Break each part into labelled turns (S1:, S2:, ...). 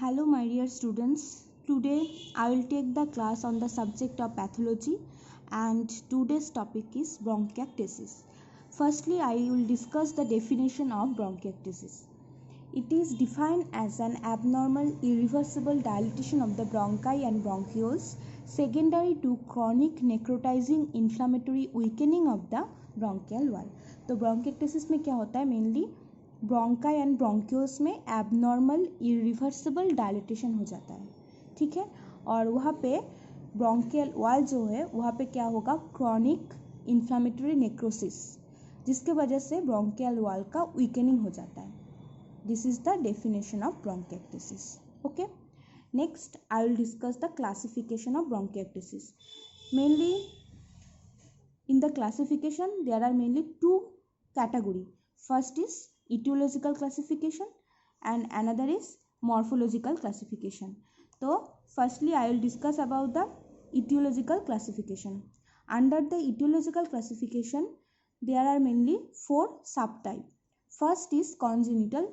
S1: Hello, my dear students. Today I will take the class on the subject of pathology, and today's topic is bronchiectasis. Firstly, I will discuss the definition of bronchiectasis. It is defined as an abnormal, irreversible dilatation of the bronchi and bronchioles, secondary to chronic necrotizing inflammatory weakening of the bronchial wall. तो bronchiectasis में क्या होता है? Mainly bronchi and bronchioles में abnormal irreversible dilatation हो जाता है, ठीक है। और वहाँ पे ब्रोंकियल वॉल जो है वहाँ पे क्या होगा? क्रॉनिक इन्फ्लामेटरी नेक्रोसिस, जिसके वजह से ब्रोंकियल वॉल का वीकनिंग हो जाता है। This is the definition of bronchiectasis. Okay, next I will discuss the classification of bronchiectasis. Mainly in the classification there are mainly two category. First is etiological classification and another is morphological classification. So firstly I will discuss about the etiological classification. Under the etiological classification there are mainly four subtype. First is congenital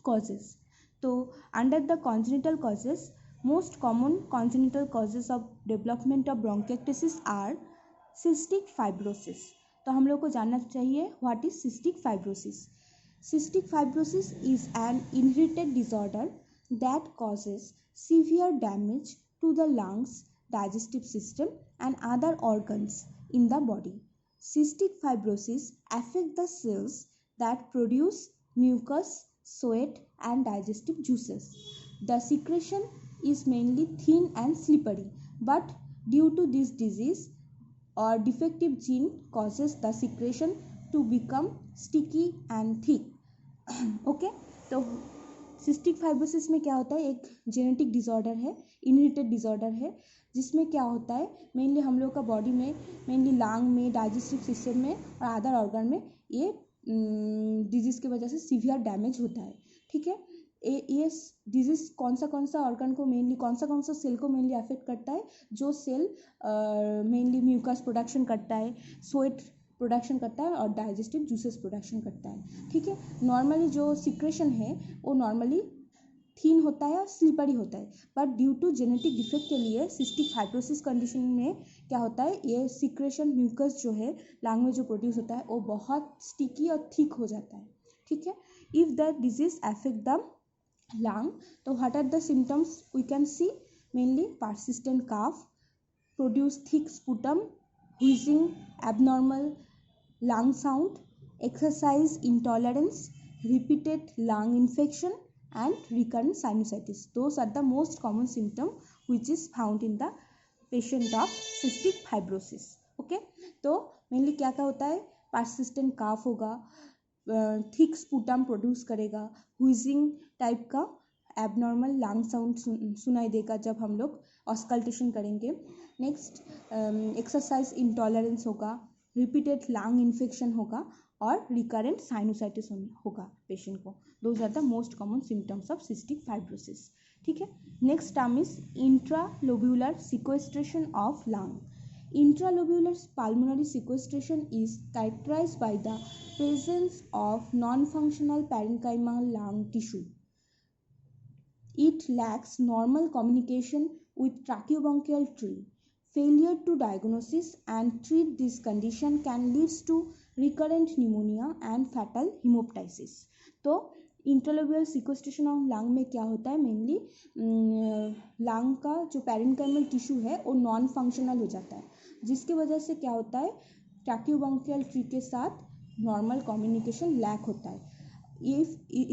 S1: causes. So under the congenital causes, most common congenital causes of development of bronchiectasis are cystic fibrosis. तो हम लोग को जानना चाहिए what is cystic fibrosis. Cystic fibrosis is an inherited disorder that causes severe damage to the lungs, digestive system and other organs in the body. Cystic fibrosis affect the cells that produce mucus, sweat and digestive juices. The secretion is mainly thin and slippery, but due to this disease or defective gene causes the secretion to become sticky and thick. Okay, तो cystic fibrosis में क्या होता है? एक genetic disorder है, inherited disorder है, जिसमें क्या होता है मेनली हम लोग का बॉडी में, मेनली लंग में, डाइजेस्टिव सिस्टम में और अदर ऑर्गन में ये डिजीज़ की वजह से सीवियर डैमेज होता है, ठीक है। ये डिजीज़ कौन सा ऑर्गन को मेनली, कौन सा सेल को मेनली अफेक्ट करता है? जो सेल मेनली म्यूकस प्रोडक्शन करता है, स्वेट प्रोडक्शन करता है और डाइजेस्टिव जूसेस प्रोडक्शन करता है, ठीक है। नॉर्मली जो सिक्रेशन है वो नॉर्मली थीन होता है और स्लिपरी होता है, but due to genetic defect के लिए सिस्टिक फाइब्रोसिस कंडीशन में क्या होता है? ये सिक्रेशन म्यूकस जो है लंग में जो प्रोड्यूस होता है वो बहुत स्टिकी और थिक हो जाता है, ठीक है। If the disease affect the lung, so what are the symptoms we can see? Mainly persistent cough, produce thick sputum, wheezing, abnormal lung sound, exercise intolerance, repeated lung infection and recurrent sinusitis. Those are the most common symptom which is found in the patient of cystic fibrosis. Okay, तो mainly क्या क्या होता है? persistent cough होगा, thick sputum produce करेगा, wheezing type का abnormal lung sound सुनाई देगा जब हम लोग ऑस्कल्टेशन करेंगे। नेक्स्ट एक्सरसाइज इंटॉलरेंस होगा, रिपीटेड लंग इन्फेक्शन होगा और रिकरेंट साइनोसाइटिस होगा पेशेंट को। Those are the most common symptoms of cystic fibrosis, ठीक है। Next term is intralobular sequestration of lung. Intralobular pulmonary sequestration is characterized by the presence of non-functional parenchymal lung tissue. It lacks normal communication with tracheobronchial tree. Failure to diagnose and treat this condition can lead to recurrent pneumonia and fatal hemoptysis. तो इंट्रालोब्यूलर sequestration of lung में क्या होता है? Mainly lung का जो parenchymal tissue है वो non functional हो जाता है, जिसकी वजह से क्या होता है? ट्रैकियोब्रोंकियल ट्री के साथ नॉर्मल कम्युनिकेशन लैक होता है।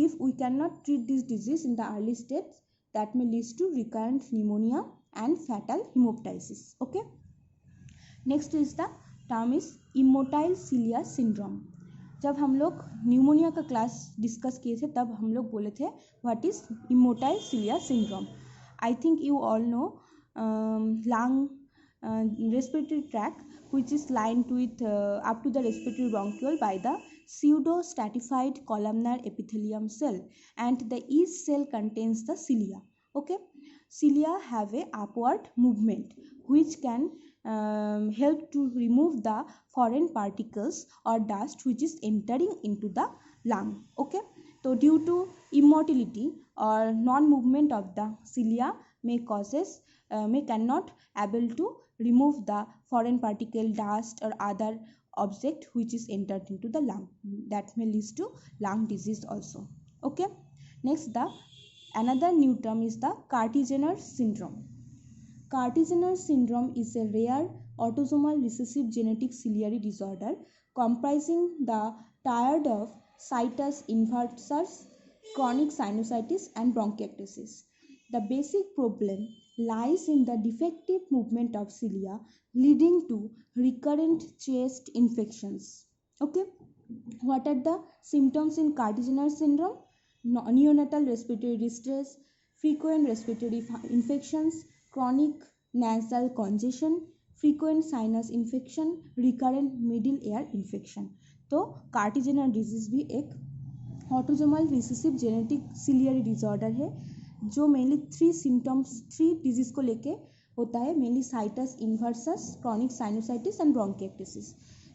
S1: If we can not treat this disease in the early stage, that में leads to recurrent pneumonia and fatal haemoptysis. Okay, next is the term is immotile cilia syndrome. जब हम लोग pneumonia का class discuss किए थे तब हम लोग बोले थे what is immotile cilia syndrome. I think you all know lung respiratory tract which is lined with up to the respiratory bronchiole by the pseudo stratified columnar epithelium cell, and the each cell contains the cilia. Okay, cilia have a upward movement which can help to remove the foreign particles or dust which is entering into the lung. Okay, so due to immotility or non-movement of the cilia may cannot able to remove the foreign particle, dust or other object which is entered into the lung. That may lead to lung disease also. Okay, next the another new term is the Carter-Jenner syndrome. Carter-Jenner syndrome is a rare autosomal recessive genetic ciliary disorder comprising the triad of situs inversus, chronic sinusitis and bronchiectasis. The basic problem lies in the defective movement of cilia leading to recurrent chest infections. Okay, what are the symptoms in Carter-Jenner syndrome? Neonatal respiratory distress, frequent respiratory infections, chronic nasal congestion, frequent sinus infection, recurrent middle ear infection. तो Carter-Jenner disease भी एक autosomal recessive genetic ciliary disorder है जो mainly three disease को लेके होता है, mainly situs inversus, chronic sinusitis and bronchiectasis.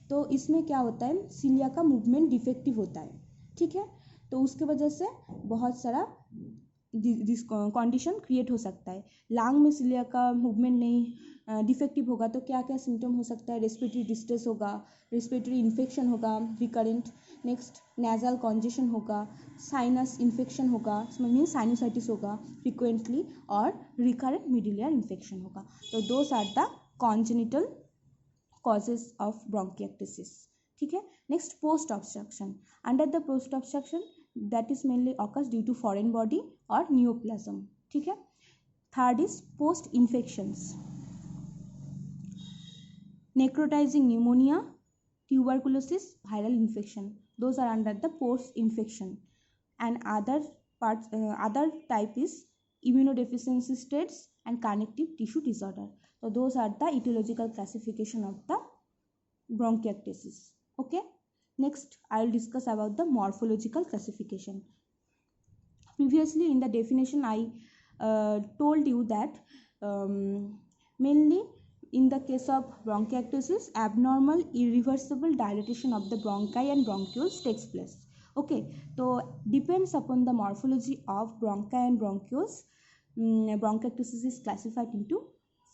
S1: तो इसमें क्या होता है, सिलिया का मूवमेंट डिफेक्टिव होता है. ठीक है, तो उसके वजह से बहुत सारा कंडीशन क्रिएट हो सकता है. लंग में सिलिया का मूवमेंट नहीं डिफेक्टिव होगा तो क्या क्या सिम्टम हो सकता है, रेस्पिरेटरी डिस्ट्रेस होगा, रेस्पिरेटरी इन्फेक्शन होगा रिकरेंट, नेक्स्ट नेजल कॉन्जेशन होगा, साइनस इन्फेक्शन होगा, मीन्स साइनोसाइटिस होगा फ्रिक्वेंटली, और रिकरेंट मिडिल ईयर इन्फेक्शन होगा. तो those are the congenital causes of bronchiectasis. ठीक है, next post obstruction. Under the post obstruction that is mainly occurs due to foreign body or neoplasm. ठीक है, third is post infections, necrotizing pneumonia, tuberculosis, viral infection. Those are under the post infection. And other type is immunodeficiency states and connective tissue disorder. So those are the etiological classification of the bronchiectasis. Okay, next I will discuss about the morphological classification. Previously in the definition I told you that mainly in the case of bronchiectasis, abnormal irreversible dilatation of the bronchi and bronchioles takes place. Okay, so depends upon the morphology of bronchi and bronchioles, bronchiectasis is classified into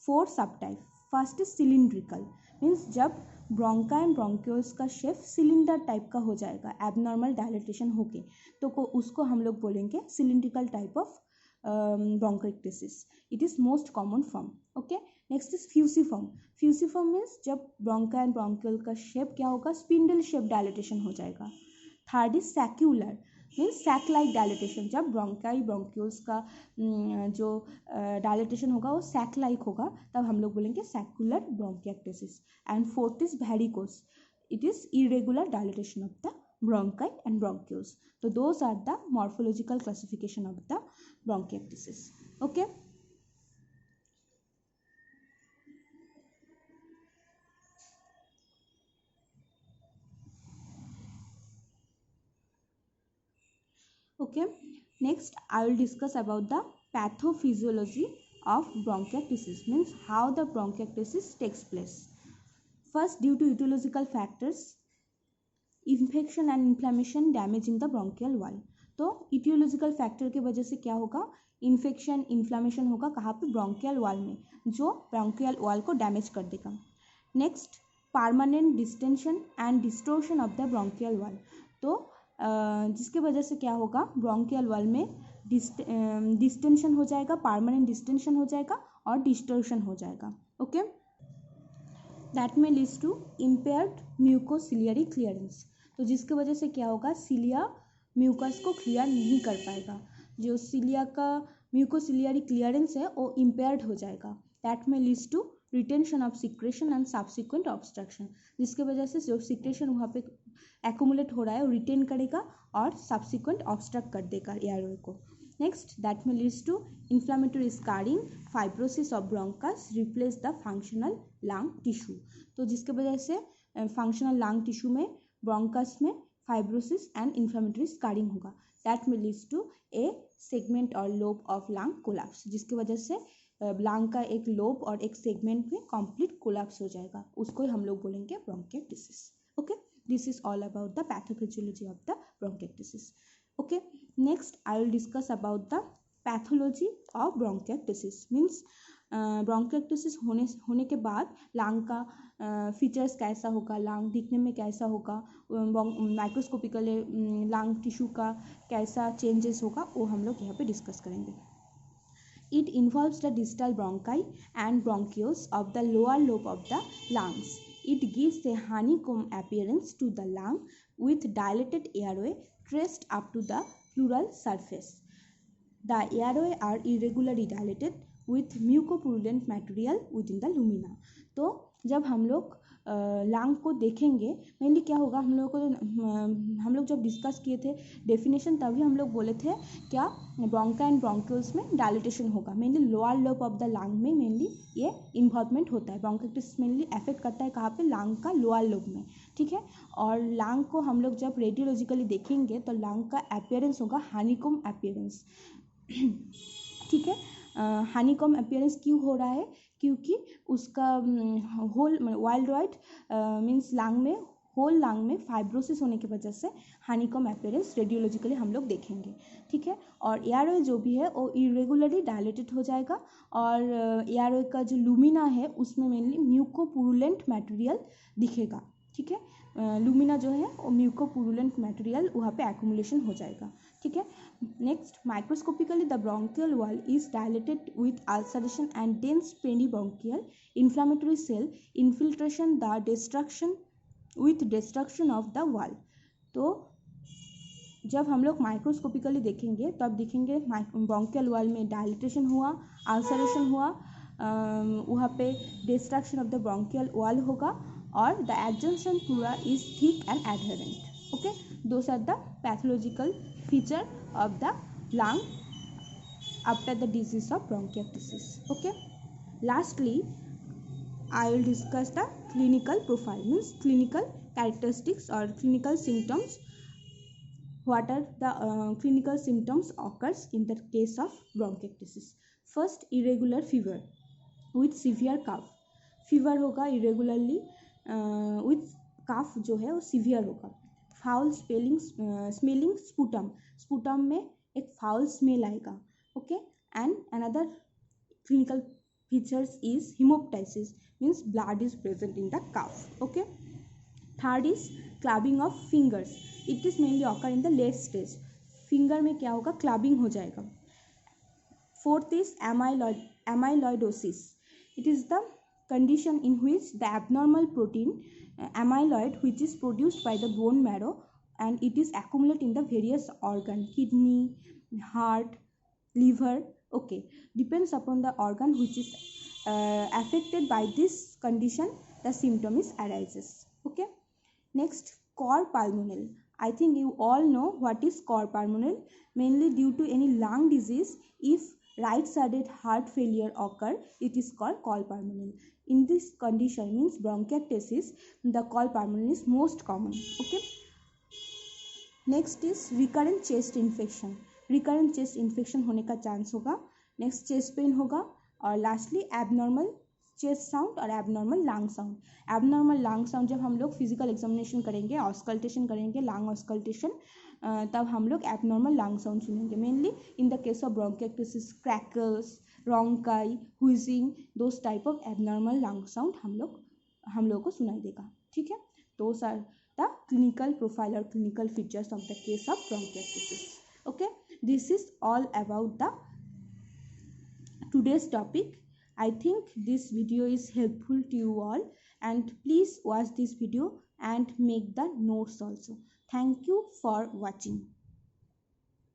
S1: 4 subtypes. First is cylindrical, means जब bronchi and bronchioles का shape cylinder type का हो जाएगा abnormal dilatation होके, तो उसको हम लोग बोलेंगे cylindrical type of bronchiectasis. It is most common form. Okay, next is fusiform. Fusiform means जब ब्रोंका एंड ब्रोंक्यूल का शेप क्या होगा, स्पिंडल शेप डायलेटेशन हो जाएगा. Third is saccular, means sac like dilatation, जब ब्रोंकाई ब्रोंक्यूल्स का जो dilatation होगा वो सैक लाइक होगा, तब हम लोग बोलेंगे saccular bronchiectasis. And fourth is varicose, it is irregular dilatation of the bronchi and bronchioles. तो those are the morphological classification of the bronchiectasis. Okay, okay, next I will discuss about the pathophysiology of bronchiectasis, means how the bronchiectasis takes place. First, due to etiological factors, infection and inflammation damaging the bronchial wall. तो etiological factor के वजह से क्या होगा, infection inflammation होगा कहाँ पे, bronchial wall में, जो ब्रोंकियल वॉल को डैमेज कर देगा. Next, permanent distension and distortion of the bronchial wall. तो जिसके वजह से क्या होगा, ब्रोंकियल वॉल में डिस्टेंशन हो जाएगा, परमानेंट डिस्टेंशन हो जाएगा और डिस्टोर्शन हो जाएगा. ओके, दैट में leads to impaired mucociliary clearance. तो जिसके वजह से क्या होगा, सिलिया म्यूकस को क्लियर नहीं कर पाएगा, जो सिलिया का म्यूकोसिलियरी क्लियरेंस है वो इम्पेयर्ड हो जाएगा. दैट में leads to retention of secretion and subsequent obstruction, जिसके वजह से जो सिक्रेशन वहाँ पे एक्यूमुलेट हो रहा है वो रिटेन करेगा और सब्सिक्वेंट ऑब्स्ट्रक्ट कर देगा एयरवे को. नेक्स्ट, दैट में leads to inflammatory scarring, fibrosis of bronchus replace the functional lung tissue. तो जिसके वजह से फंक्शनल लंग टिश्यू में ब्रोंकस में फाइब्रोसिस एंड इन्फ्लामेटरी स्कारिंग होगा. दैट में लीड्स टू ए सेगमेंट और लोब ऑफ लंग कोलैप्स, जिसकी वजह से लंग का एक लोब और एक सेगमेंट में कंप्लीट कोलैप्स हो जाएगा, उसको हम लोग बोलेंगे bronchiectasis. Okay, this is all about the pathophysiology of the bronchiectasis. Okay, Next I will discuss about the pathology of bronchiectasis. Means ब्रोंकिएक्टिसिस होने के बाद लंग का फीचर्स कैसा होगा, लंग दिखने में कैसा होगा, माइक्रोस्कोपिकली लंग टिश्यू का कैसा चेंजेस होगा, वो हम लोग यहाँ पे डिस्कस करेंगे. It involves the distal bronchi and bronchioles of the lower lobe of the lungs. It gives a honeycomb appearance to the lung with dilated airway traced up to the pleural surface. The airway are irregularly dilated with mucopurulent material within the lumina. तो जब हम लोग lung को देखेंगे mainly क्या होगा, हम लोग जब डिस्कस किए थे डेफिनेशन तभी हम लोग बोले थे क्या ब्रोंका एंड ब्रोंक्यूल्स में डायलिटेशन होगा. Mainly lower lobe of the lung में मेनली ये इन्वॉल्वमेंट होता है. ब्रोंकाइटिस मेनली अफेक्ट करता है कहाँ पे, लंग का लोअर लोब में. ठीक है. और लंग को हम लोग जब रेडियोलॉजिकली देखेंगे तो लंग का अपीयरेंस होगा हनीकॉम अपीयरेंस. ठीक है. हनीकॉम अपीयरेंस क्यों हो रहा है, क्योंकि उसका whole wild white means lung में होल लंग में फाइब्रोसिस होने की वजह से हनीकॉम अपीयरेंस रेडियोलॉजिकली हम लोग देखेंगे. ठीक है. और एयरवे जो भी है वो इरेगुलरली डायलेटेड हो जाएगा और एयरवे का जो लुमिना है उसमें मेनली म्यूकोपुरुलेंट मटेरियल दिखेगा. ठीक है. लुमिना जो है वो म्यूकोपुरुलेंट मटेरियल वहाँ पे एक्यूमुलेशन हो जाएगा. ठीक है. Next microscopically the bronchial wall is dilated with ulceration and dense peribronchial inflammatory cell infiltration the destruction with destruction of the wall. तो जब हम लोग माइक्रोस्कोपिकली देखेंगे तो अब दिखेंगे ब्रोंकियल वॉल में डायलिटेशन हुआ, अल्सरेशन हुआ, वहाँ पे destruction of the bronchial wall होगा और the adjacent pleura is thick and adherent. Okay. Those are the pathological feature of the lung after the disease of bronchiectasis. Okay. Lastly, I will discuss the clinical profile, means clinical characteristics or clinical symptoms. What are the clinical symptoms occurs in the case of bronchiectasis? First, irregular fever with severe cough. fever होगा irregularly with cough जो है वो severe होगा. Foul smelling sputum में एक foul smell आएगा. Okay. And another clinical features is haemoptysis, means blood is present in the cough. Okay. Third is clubbing of fingers. It is mainly occur in the late stage. Finger में क्या होगा, clubbing हो जाएगा. Fourth is amyloidosis. It is the condition in which the abnormal protein amyloid which is produced by the bone marrow and it is accumulated in the various organ, kidney, heart, liver. Okay. Depends upon the organ which is affected by this condition the symptom is arises. Okay. Next, cor pulmonale. I think you all know what is cor pulmonale. Mainly due to any lung disease, if right-sided heart failure occur, it is called cor pulmonale. In this condition, means bronchiectasis, the cor pulmonale is most common. Okay. Next is recurrent chest infection. Recurrent chest infection होने का chance होगा. Next, chest pain होगा. और lastly, abnormal chest sound और abnormal lung sound. Abnormal lung sound जब हम लोग physical examination करेंगे, auscultation करेंगे, lung auscultation, तब हम लोग abnormal lung sound सुनेंगे. Mainly in the case of bronchiectasis, crackles, rhonchi, wheezing, those type of abnormal lung sound हम लोग को सुनाई देगा. ठीक है. Those are the clinical profile or clinical features of the case of bronchiectasis. Okay. This is all about the today's topic. I think this video is helpful to you all and please watch this video and make the notes also. Thank you for watching.